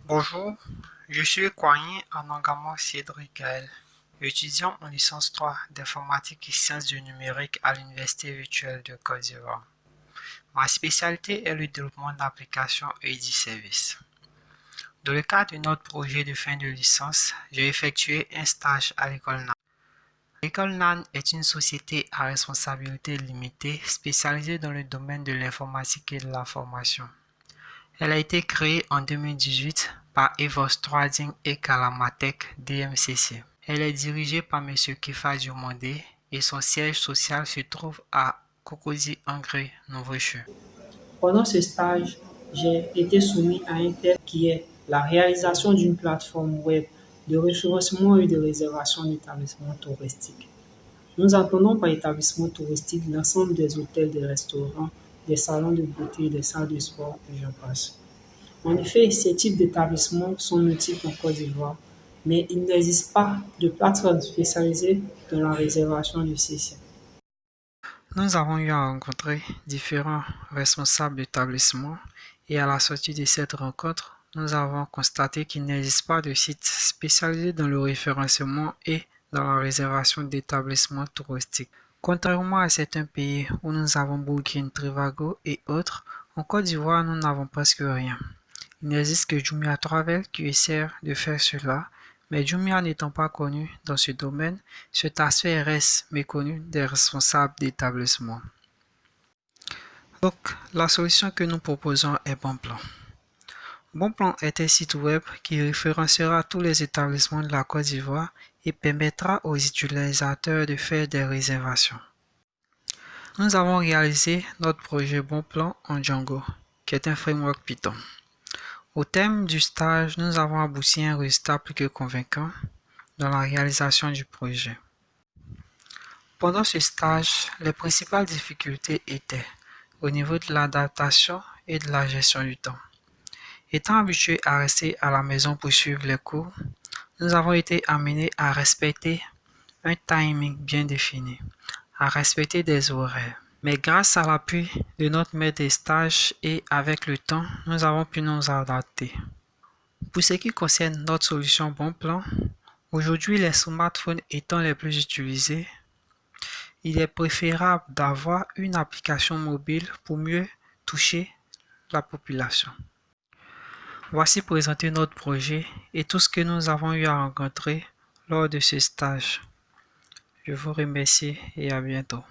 Bonjour, je suis Kouagny Anangamo Cédric Gaël, étudiant en licence 3 d'informatique et sciences du numérique à l'Université virtuelle de Côte d'Ivoire. Ma spécialité est le développement d'applications et de services. Dans le cadre de notre projet de fin de licence, j'ai effectué un stage à l'école NAN. L'école NAN est une société à responsabilité limitée spécialisée dans le domaine de l'informatique et de la formation. Elle a été créée en 2018 par Evos Trading et Kalamatek DMCC. Elle est dirigée par M. Kefa Diomandé et son siège social se trouve à Cocody Angré, Nouveau-Chou. Pendant ce stage, j'ai été soumis à un test qui est la réalisation d'une plateforme web de référencement et de réservation d'établissements touristiques. Nous entendons par établissement touristique l'ensemble des hôtels, des restaurants, des salons de beauté, des salles de sport et j'en passe. En effet, ces types d'établissements sont multiples en Côte d'Ivoire, mais il n'existe pas de plateforme spécialisée dans la réservation de ces sites. Nous avons eu à rencontrer différents responsables d'établissements et à la sortie de cette rencontre, nous avons constaté qu'il n'existe pas de site spécialisé dans le référencement et dans la réservation d'établissements touristiques. Contrairement à certains pays où nous avons Booking, Trivago et autres, en Côte d'Ivoire, nous n'avons presque rien. Il n'existe que Jumia Travel qui essaie de faire cela, mais Jumia n'étant pas connu dans ce domaine, cet aspect reste méconnu des responsables d'établissement. Donc, la solution que nous proposons est Bonplan. Bonplan est un site web qui référencera tous les établissements de la Côte d'Ivoire et permettra aux utilisateurs de faire des réservations. Nous avons réalisé notre projet Bonplan en Django, qui est un framework Python. Au terme du stage, nous avons abouti à un résultat plus que convaincant dans la réalisation du projet. Pendant ce stage, les principales difficultés étaient au niveau de l'adaptation et de la gestion du temps. Étant habitués à rester à la maison pour suivre les cours, nous avons été amenés à respecter un timing bien défini, à respecter des horaires. Mais grâce à l'appui de notre maître des stages et avec le temps, nous avons pu nous adapter. Pour ce qui concerne notre solution Bonplan, aujourd'hui les smartphones étant les plus utilisés, il est préférable d'avoir une application mobile pour mieux toucher la population. Voici présenté notre projet et tout ce que nous avons eu à rencontrer lors de ce stage. Je vous remercie et à bientôt.